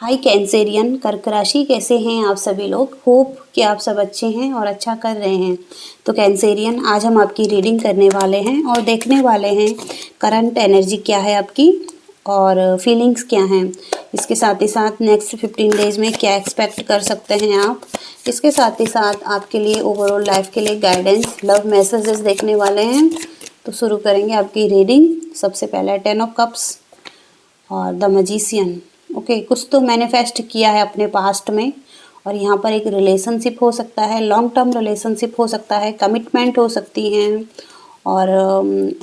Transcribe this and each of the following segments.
हाय Cancerian कर्क राशि, कैसे हैं आप सभी लोग। होप कि आप सब अच्छे हैं और अच्छा कर रहे हैं। तो कैंसेरियन, आज हम आपकी रीडिंग करने वाले हैं और देखने वाले हैं करंट एनर्जी क्या है आपकी और फीलिंग्स क्या हैं। इसके साथ ही साथ नेक्स्ट 15 डेज में क्या एक्सपेक्ट कर सकते हैं आप। इसके साथ ही साथ आपके लिए ओवरऑल लाइफ के लिए गाइडेंस, लव मैसेजेस देखने वाले हैं। तो शुरू करेंगे आपकी रीडिंग। सबसे पहले 10 ऑफ कप्स और द मैजिशियन। ओके, कुछ तो मैनिफेस्ट किया है अपने पास्ट में और यहाँ पर एक रिलेशनशिप हो सकता है, लॉन्ग टर्म रिलेशनशिप हो सकता है, कमिटमेंट हो सकती हैं और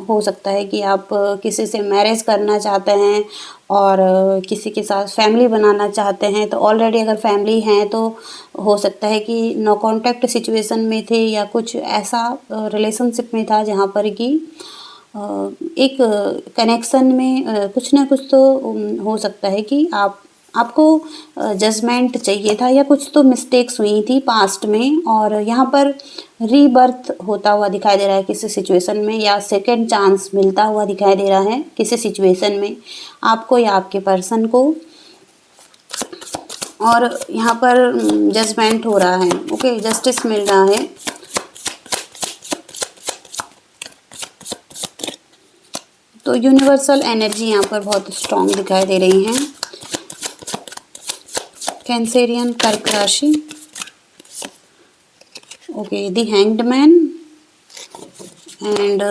हो सकता है कि आप किसी से मैरिज करना चाहते हैं और किसी के साथ फैमिली बनाना चाहते हैं। तो ऑलरेडी अगर फैमिली है तो हो सकता है कि नो कांटेक्ट सिचुएशन में थे या कुछ ऐसा रिलेशनशिप में था जहाँ पर कि एक कनेक्शन में कुछ ना कुछ तो हो सकता है कि आपको जजमेंट चाहिए था या कुछ तो मिस्टेक्स हुई थी पास्ट में और यहाँ पर रीबर्थ होता हुआ दिखाई दे रहा है किसी सिचुएशन में, या सेकंड चांस मिलता हुआ दिखाई दे रहा है किसी सिचुएशन में आपको या आपके पर्सन को। और यहाँ पर जजमेंट हो रहा है, ओके, जस्टिस मिल रहा है। तो यूनिवर्सल एनर्जी यहाँ पर बहुत स्ट्रॉन्ग दिखाई दे रही है। कैंसेरियन कर्क राशि, okay, the hanged man and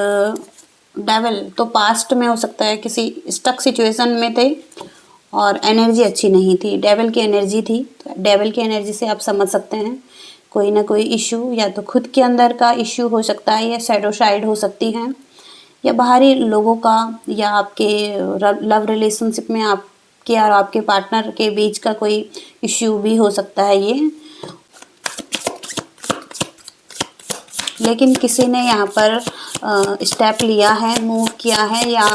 devil. तो पास्ट में हो सकता है किसी स्टक सिचुएशन में थे और एनर्जी अच्छी नहीं थी, डेविल की एनर्जी थी। तो डेविल की एनर्जी से आप समझ सकते हैं कोई ना कोई इशू, या तो खुद के अंदर का इशू हो सकता है या शैडो साइड हो सकती है, या बाहरी लोगों का, या आपके लव रिलेशनशिप में आपके और आपके पार्टनर के बीच का कोई इश्यू भी हो सकता है ये। लेकिन किसी ने यहाँ पर स्टेप लिया है, मूव किया है या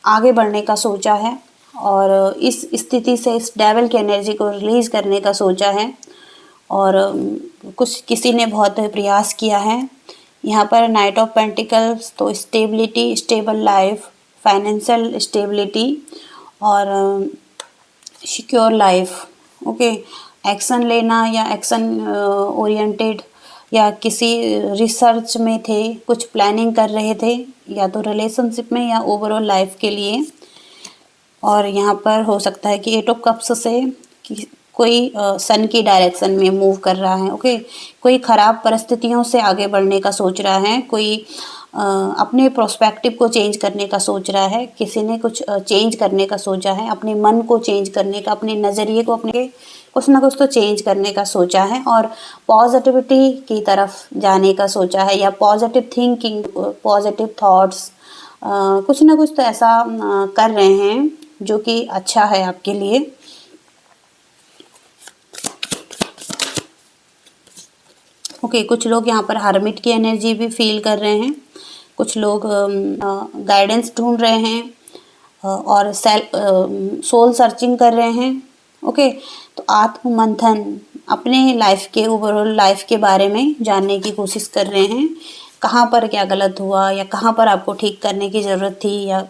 आगे बढ़ने का सोचा है और इस स्थिति से इस डेविल की एनर्जी को रिलीज करने का सोचा है और कुछ किसी ने बहुत प्रयास किया है। यहाँ पर नाइट ऑफ पेंटिकल्स, तो stability, stable life, financial stability और सिक्योर लाइफ, ओके। एक्शन लेना या एक्शन ओरिएंटेड या किसी रिसर्च में थे, कुछ प्लानिंग कर रहे थे या तो रिलेशनशिप में या ओवरऑल लाइफ के लिए। और यहाँ पर हो सकता है कि 8 ऑफ कप्स से कोई सन की डायरेक्शन में मूव कर रहा है, ओके। कोई ख़राब परिस्थितियों से आगे बढ़ने का सोच रहा है, कोई अपने प्रोस्पेक्टिव को चेंज करने का सोच रहा है, किसी ने कुछ चेंज करने का सोचा है, अपने मन को चेंज करने का, अपने नज़रिए को, अपने कुछ ना कुछ तो चेंज करने का सोचा है और पॉजिटिविटी की तरफ जाने का सोचा है, या पॉजिटिव थिंकिंग, पॉजिटिव थॉट्स, कुछ ना कुछ तो ऐसा कर रहे हैं जो कि अच्छा है आपके लिए। ओके, कुछ लोग यहाँ पर हर्मिट की एनर्जी भी फील कर रहे हैं, कुछ लोग गाइडेंस ढूंढ रहे हैं और सोल सर्चिंग कर रहे हैं, ओके। तो आत्म मंथन, अपने लाइफ के ओवरऑल लाइफ के बारे में जानने की कोशिश कर रहे हैं, कहाँ पर क्या गलत हुआ या कहाँ पर आपको ठीक करने की ज़रूरत थी, या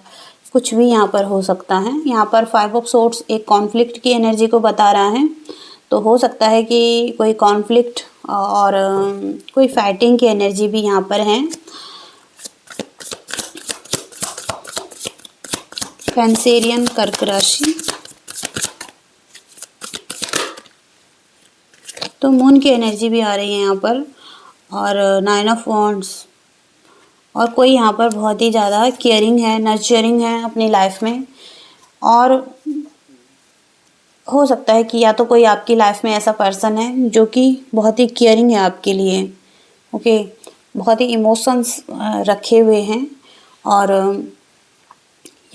कुछ भी यहाँ पर हो सकता है। यहाँ पर 5 ऑफ सोर्ड्स एक कॉन्फ्लिक्ट की एनर्जी को बता रहा है, तो हो सकता है कि कोई कॉन्फ्लिक्ट और कोई फाइटिंग की एनर्जी भी यहाँ पर है। कैंसेरियन कर्क राशि, तो मून की एनर्जी भी आ रही है यहाँ पर और 9 ऑफ वॉन्ड्स। और कोई यहाँ पर बहुत ही ज़्यादा केयरिंग है, नर्चरिंग है अपनी लाइफ में, और हो सकता है कि या तो कोई आपकी लाइफ में ऐसा पर्सन है जो कि बहुत ही केयरिंग है आपके लिए, ओके, बहुत ही इमोशंस रखे हुए हैं और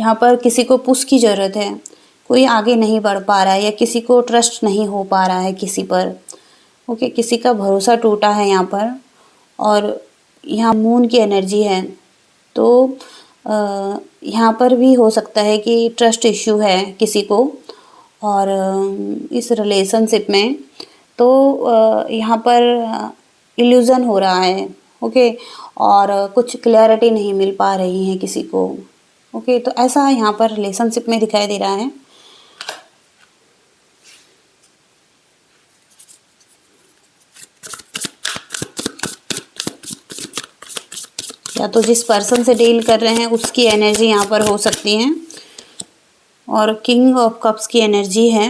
यहाँ पर किसी को पुश की ज़रूरत है, कोई आगे नहीं बढ़ पा रहा है या किसी को ट्रस्ट नहीं हो पा रहा है किसी पर, ओके, किसी का भरोसा टूटा है यहाँ पर। और यहाँ मून की एनर्जी है, तो यहाँ पर भी हो सकता है कि ट्रस्ट इश्यू है किसी को और इस रिलेशनशिप में, तो यहाँ पर इल्यूज़न हो रहा है, ओके, और कुछ क्लैरिटी नहीं मिल पा रही है किसी को, ओके। तो ऐसा यहाँ पर रिलेशनशिप में दिखाई दे रहा है। या तो जिस पर्सन से डील कर रहे हैं उसकी एनर्जी यहाँ पर हो सकती है। और किंग ऑफ कप्स की एनर्जी है।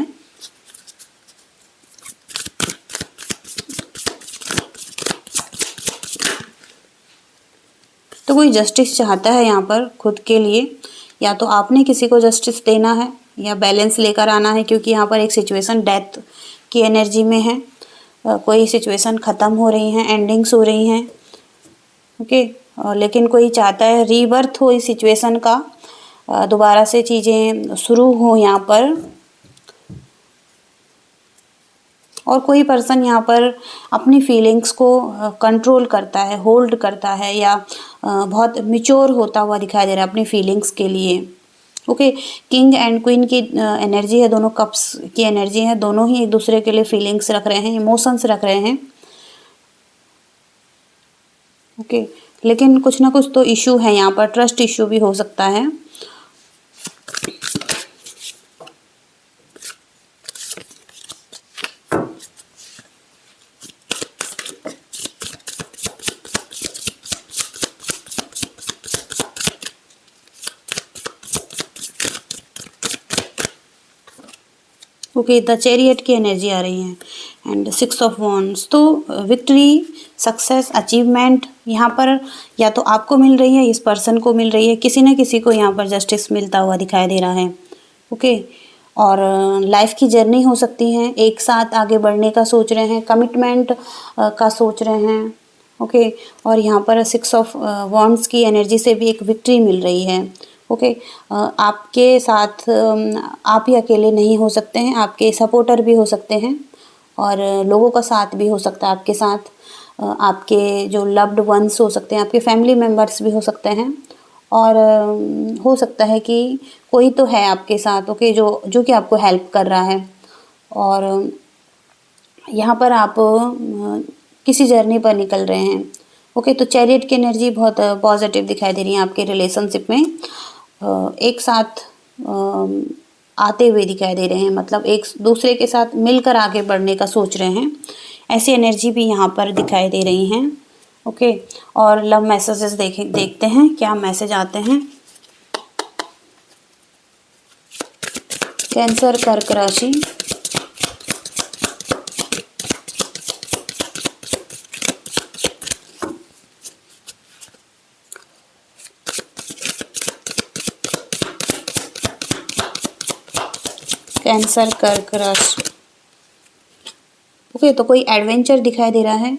तो कोई जस्टिस चाहता है यहाँ पर खुद के लिए, या तो आपने किसी को जस्टिस देना है या बैलेंस लेकर आना है, क्योंकि यहाँ पर एक सिचुएशन डेथ की एनर्जी में है। कोई सिचुएशन ख़त्म हो रही हैं, एंडिंग्स हो रही हैं, ओके। लेकिन कोई चाहता है रीबर्थ हो इस सिचुएशन का, दोबारा से चीज़ें शुरू हो यहाँ पर। और कोई पर्सन यहाँ पर अपनी फीलिंग्स को कंट्रोल करता है, होल्ड करता है, या बहुत मैच्योर होता हुआ दिखाई दे रहा है अपनी फीलिंग्स के लिए, ओके। किंग एंड क्वीन की एनर्जी है, दोनों कप्स की एनर्जी है, दोनों ही एक दूसरे के लिए फीलिंग्स रख रहे हैं, इमोशंस रख रहे हैं, ओके। लेकिन कुछ ना कुछ तो इशू है यहाँ पर, ट्रस्ट इशू भी हो सकता है। ओके, द चैरियट की एनर्जी आ रही है एंड 6 ऑफ वॉन्ड्स। तो विक्ट्री, सक्सेस, अचीवमेंट यहाँ पर या तो आपको मिल रही है, इस पर्सन को मिल रही है, किसी न किसी को यहाँ पर जस्टिस मिलता हुआ दिखाई दे रहा है, ओके। और लाइफ की जर्नी हो सकती है, एक साथ आगे बढ़ने का सोच रहे हैं, कमिटमेंट का सोच रहे हैं, ओके। और यहाँ पर 6 ऑफ वॉन्ड्स की एनर्जी से भी एक विक्ट्री मिल रही है, ओके। आपके साथ आप ही अकेले नहीं हो सकते हैं, आपके सपोर्टर भी हो सकते हैं, और लोगों का साथ भी हो सकता है आपके साथ। आपके जो लव्ड वंस हो सकते हैं, आपके फैमिली मेम्बर्स भी हो सकते हैं, और हो सकता है कि कोई तो है आपके साथ, ओके, जो कि आपको हेल्प कर रहा है। और यहाँ पर आप किसी जर्नी पर निकल रहे हैं, ओके। तो चैरियट की एनर्जी बहुत पॉजिटिव दिखाई दे रही है आपके रिलेशनशिप में, एक साथ आते हुए दिखाई दे रहे हैं, मतलब एक दूसरे के साथ मिलकर आगे बढ़ने का सोच रहे हैं, ऐसी एनर्जी भी यहाँ पर दिखाई दे रही हैं, ओके। और लव मैसेजेस देखते हैं क्या मैसेज आते हैं। कैंसर, कर्क राशि, कैंसर, कर्क राशि, ओके। तो कोई एडवेंचर दिखाई दे रहा है,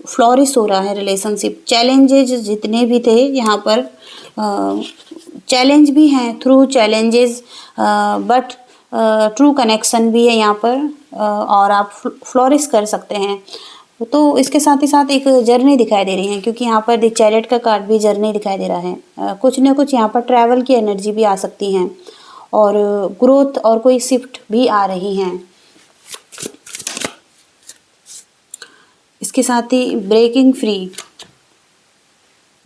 फ्लोरिश हो रहा है रिलेशनशिप। चैलेंजेस जितने भी थे यहाँ पर, चैलेंज भी हैं, through challenges but true connection भी है यहाँ पर, और आप फ्लोरिश कर सकते हैं। तो इसके साथ ही साथ एक जर्नी दिखाई दे रही है, क्योंकि यहाँ पर द चैरियट का कार्ड भी जर्नी दिखाई दे रहा है। कुछ ना कुछ यहाँ पर ट्रैवल की एनर्जी भी आ सकती हैं, और ग्रोथ और कोई शिफ्ट भी आ रही हैं। इसके साथ ही breaking free,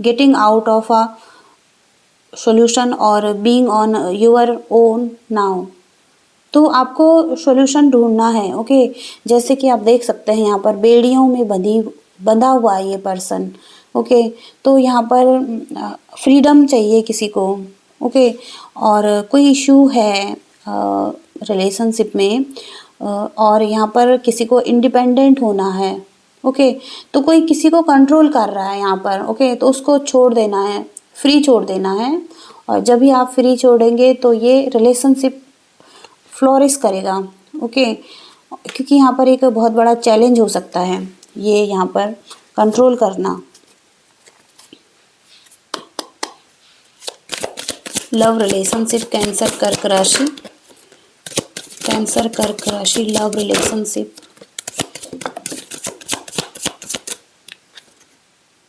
getting out of a solution और being on your own now. तो आपको सॉल्यूशन ढूंढना है, ओके। जैसे कि आप देख सकते हैं यहाँ पर बेड़ियों में बंधा हुआ है ये पर्सन, ओके। तो यहाँ पर फ्रीडम चाहिए किसी को, ओके। और कोई इशू है रिलेशनशिप में, और यहाँ पर किसी को इंडिपेंडेंट होना है, ओके। तो कोई किसी को कंट्रोल कर रहा है यहाँ पर, ओके। तो उसको छोड़ देना है, फ्री छोड़ देना है, और जब भी आप फ्री छोड़ेंगे तो ये रिलेशनशिप फ्लोरिश करेगा, ओके। क्योंकि यहाँ पर एक बहुत बड़ा चैलेंज हो सकता है ये यहाँ पर कंट्रोल करना। लव रिलेशनशिप, कैंसर, कर्क राशि, कैंसर, कर्क राशि, लव रिलेशनशिप।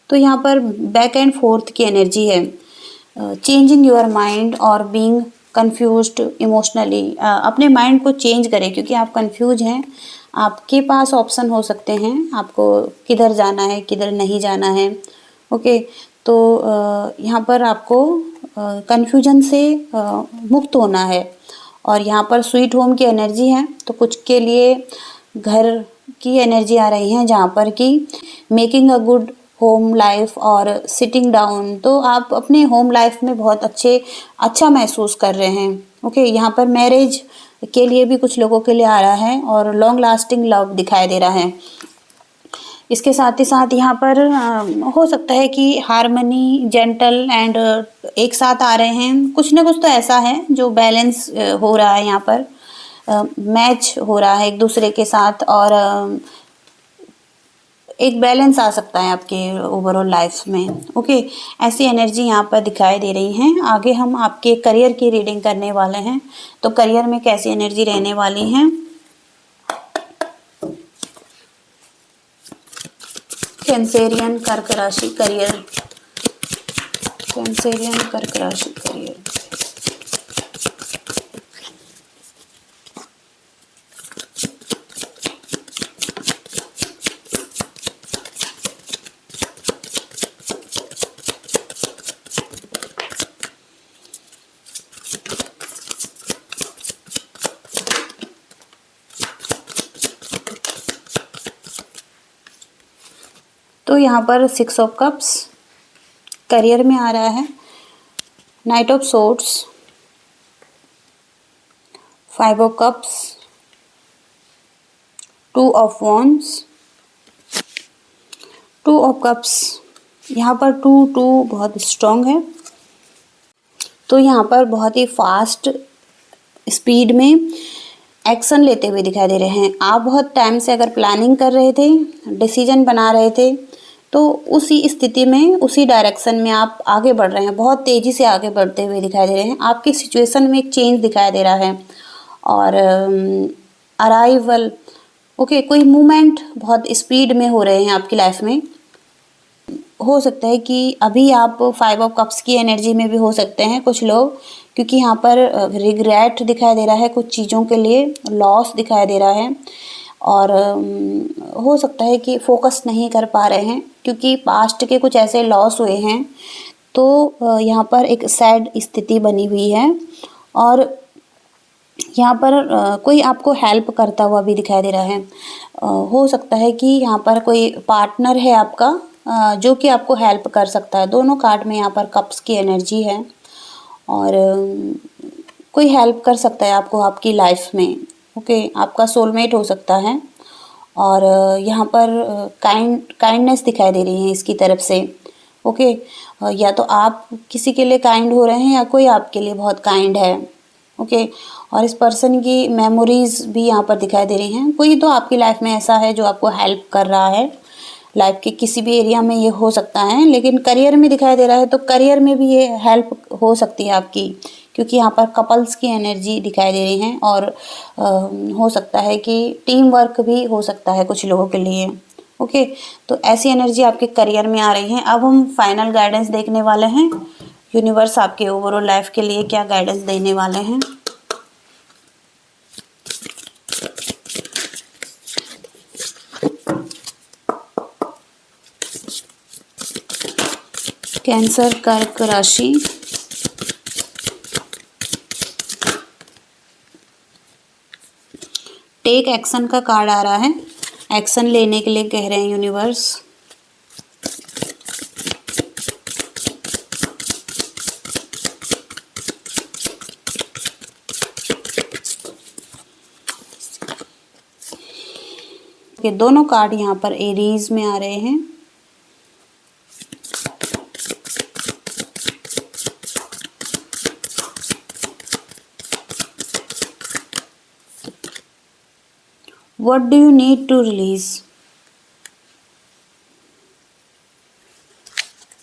तो यहाँ पर बैक एंड फोर्थ की एनर्जी है, चेंजिंग योर माइंड और बीइंग कंफ्यूज्ड इमोशनली। अपने माइंड को चेंज करें, क्योंकि आप कंफ्यूज हैं। आपके पास ऑप्शन हो सकते हैं, आपको किधर जाना है, किधर नहीं जाना है, ओके। तो यहाँ पर आपको कंफ्यूजन से मुक्त होना है। और यहाँ पर स्वीट होम की एनर्जी है, तो कुछ के लिए घर की एनर्जी आ रही है, जहाँ पर कि making a good home life और सिटिंग डाउन, तो आप अपने होम लाइफ में बहुत अच्छा महसूस कर रहे हैं। ओके, यहाँ पर मैरिज के लिए भी कुछ लोगों के लिए आ रहा है और लॉन्ग लास्टिंग लव दिखाई दे रहा है। इसके साथ ही साथ यहाँ पर हो सकता है कि हार्मनी, जेंटल एंड एक साथ आ रहे हैं। कुछ ना कुछ तो ऐसा है जो बैलेंस हो रहा है, यहाँ पर मैच हो रहा है एक दूसरे के साथ, और एक बैलेंस आ सकता है आपके ओवरऑल लाइफ में। ओके, ऐसी एनर्जी यहाँ पर दिखाई दे रही है। आगे हम आपके करियर की रीडिंग करने वाले हैं, तो करियर में कैसी एनर्जी रहने वाली है। कैंसेरियन कर्क राशि करियर, कैंसेरियन कर्क राशि करियर। तो यहाँ पर 6 ऑफ कप्स करियर में आ रहा है, night of swords, 5 of cups, 2 of wands, 2 of cups. यहाँ पर 2 बहुत स्ट्रॉन्ग है, तो यहाँ पर बहुत ही फास्ट स्पीड में एक्शन लेते हुए दिखाई दे रहे हैं। आप बहुत टाइम से अगर प्लानिंग कर रहे थे, डिसीजन बना रहे थे, तो उसी स्थिति में, उसी डायरेक्शन में आप आगे बढ़ रहे हैं, बहुत तेज़ी से आगे बढ़ते हुए दिखाई दे रहे हैं। आपकी सिचुएशन में एक चेंज दिखाई दे रहा है, और अराइवल, ओके, कोई मूवमेंट बहुत स्पीड में हो रहे हैं आपकी लाइफ में। हो सकता है कि अभी आप 5 ऑफ कप्स की एनर्जी में भी हो सकते हैं कुछ लोग, क्योंकि यहाँ पर रिग्रेट दिखाई दे रहा है, कुछ चीज़ों के लिए लॉस दिखाई दे रहा है, और हो सकता है कि फोकस नहीं कर पा रहे हैं क्योंकि पास्ट के कुछ ऐसे लॉस हुए हैं। तो यहाँ पर एक सैड स्थिति बनी हुई है, और यहाँ पर कोई आपको हेल्प करता हुआ भी दिखाई दे रहा है। हो सकता है कि यहाँ पर कोई पार्टनर है आपका, जो कि आपको हेल्प कर सकता है। दोनों कार्ड में यहाँ पर कप्स की एनर्जी है, और कोई हेल्प कर सकता है आपको आपकी लाइफ में। ओके, आपका सोलमेट हो सकता है, और यहाँ पर काइंडनेस दिखाई दे रही है इसकी तरफ से। ओके, या तो आप किसी के लिए काइंड हो रहे हैं, या कोई आपके लिए बहुत काइंड है। ओके, और इस पर्सन की मेमोरीज भी यहाँ पर दिखाई दे रही हैं। कोई तो आपकी लाइफ में ऐसा है जो आपको हेल्प कर रहा है, लाइफ के किसी भी एरिया में ये हो सकता है। लेकिन करियर में दिखाई दे रहा है, तो करियर में भी ये हेल्प हो सकती है आपकी, क्योंकि यहाँ पर कपल्स की एनर्जी दिखाई दे रही है, और हो सकता है कि टीम वर्क भी हो सकता है कुछ लोगों के लिए। ओके, तो ऐसी एनर्जी आपके करियर में आ रही है। अब हम फाइनल गाइडेंस देखने वाले हैं, यूनिवर्स आपके ओवरऑल लाइफ के लिए क्या गाइडेंस देने वाले हैं। कैंसर कर्क राशि, टेक एक्शन का कार्ड आ रहा है, एक्शन लेने के लिए कह रहे हैं यूनिवर्स। ये दोनों कार्ड यहाँ पर एरीज में आ रहे हैं। What do you need to release?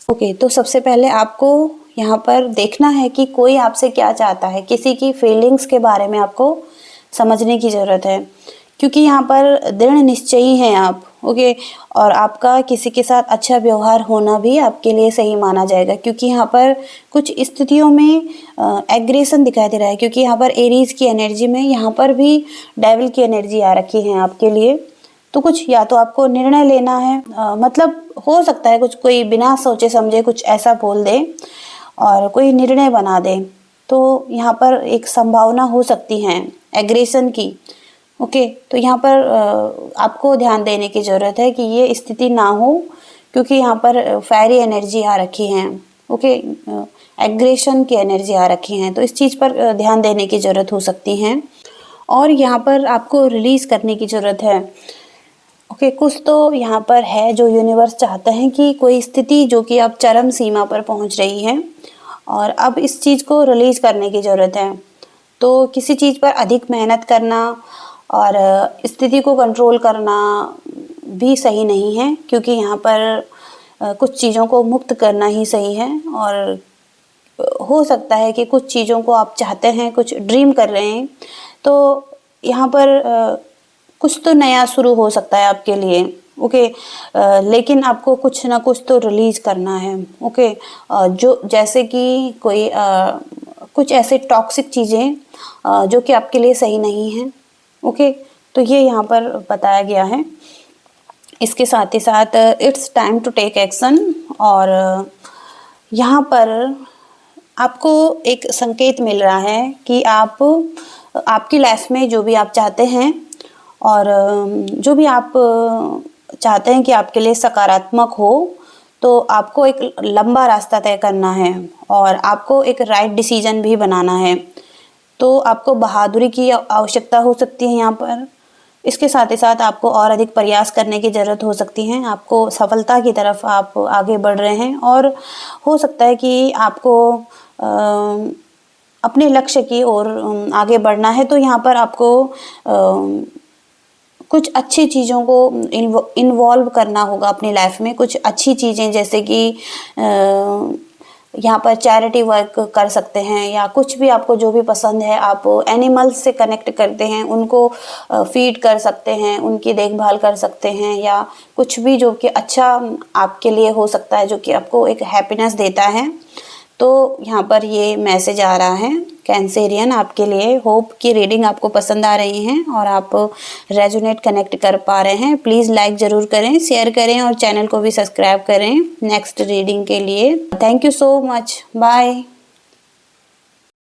Okay, तो सबसे पहले आपको यहाँ पर देखना है कि कोई आपसे क्या चाहता है, किसी की फीलिंग्स के बारे में आपको समझने की ज़रूरत है, क्योंकि यहाँ पर दृढ़ निश्चयी हैं आप। ओके, और आपका किसी के साथ अच्छा व्यवहार होना भी आपके लिए सही माना जाएगा, क्योंकि यहाँ पर कुछ स्थितियों में एग्रेशन दिखाई दे रहा है, क्योंकि यहाँ पर एरीज की एनर्जी में यहाँ पर भी डेविल की एनर्जी आ रखी है आपके लिए। तो कुछ या तो आपको निर्णय लेना है, मतलब हो सकता है कुछ कोई बिना सोचे समझे कुछ ऐसा बोल दे और कोई निर्णय बना दे, तो यहाँ पर एक संभावना हो सकती है एग्रेशन की। ओके, तो यहाँ पर आपको ध्यान देने की ज़रूरत है कि ये स्थिति ना हो, क्योंकि यहाँ पर फेरी एनर्जी आ रखी है, ओके, एग्रेशन की एनर्जी आ रखी है, तो इस चीज़ पर ध्यान देने की ज़रूरत हो सकती है। और यहाँ पर आपको रिलीज़ करने की ज़रूरत है, ओके। कुछ तो यहाँ पर है जो यूनिवर्स चाहता है कि कोई स्थिति जो कि अब चरम सीमा पर पहुँच रही है और अब इस चीज़ को रिलीज़ करने की ज़रूरत है। तो किसी चीज़ पर अधिक मेहनत करना और स्थिति को कंट्रोल करना भी सही नहीं है, क्योंकि यहाँ पर कुछ चीज़ों को मुक्त करना ही सही है। और हो सकता है कि कुछ चीज़ों को आप चाहते हैं, कुछ ड्रीम कर रहे हैं, तो यहाँ पर कुछ तो नया शुरू हो सकता है आपके लिए, ओके। लेकिन आपको कुछ ना कुछ तो रिलीज़ करना है, ओके। जो जैसे कि कोई कुछ ऐसे टॉक्सिक चीज़ें जो कि आपके लिए सही नहीं हैं, ओके। तो ये यहाँ पर बताया गया है। इसके साथ ही साथ it's time to take action, और यहाँ पर आपको एक संकेत मिल रहा है कि आप आपकी लाइफ में जो भी आप चाहते हैं और जो भी आप चाहते हैं कि आपके लिए सकारात्मक हो, तो आपको एक लंबा रास्ता तय करना है और आपको एक राइट डिसीजन भी बनाना है। तो आपको बहादुरी की आवश्यकता हो सकती है यहाँ पर। इसके साथ ही साथ आपको और अधिक प्रयास करने की ज़रूरत हो सकती है। आपको सफलता की तरफ आप आगे बढ़ रहे हैं और हो सकता है कि आपको अपने लक्ष्य की ओर आगे बढ़ना है। तो यहाँ पर आपको कुछ अच्छी चीज़ों को इन्वॉल्व करना होगा अपनी लाइफ में। कुछ अच्छी चीज़ें जैसे कि यहाँ पर चैरिटी वर्क कर सकते हैं, या कुछ भी आपको जो भी पसंद है, आप एनिमल्स से कनेक्ट करते हैं, उनको फीड कर सकते हैं, उनकी देखभाल कर सकते हैं, या कुछ भी जो कि अच्छा आपके लिए हो सकता है, जो कि आपको एक हैप्पीनेस देता है। तो यहाँ पर ये मैसेज आ रहा है कैंसेरियन आपके लिए। होप की रीडिंग आपको पसंद आ रही हैं और आप रेजोनेट कनेक्ट कर पा रहे हैं। प्लीज़ लाइक ज़रूर करें, शेयर करें और चैनल को भी सब्सक्राइब करें नेक्स्ट रीडिंग के लिए। Thank you so much, bye.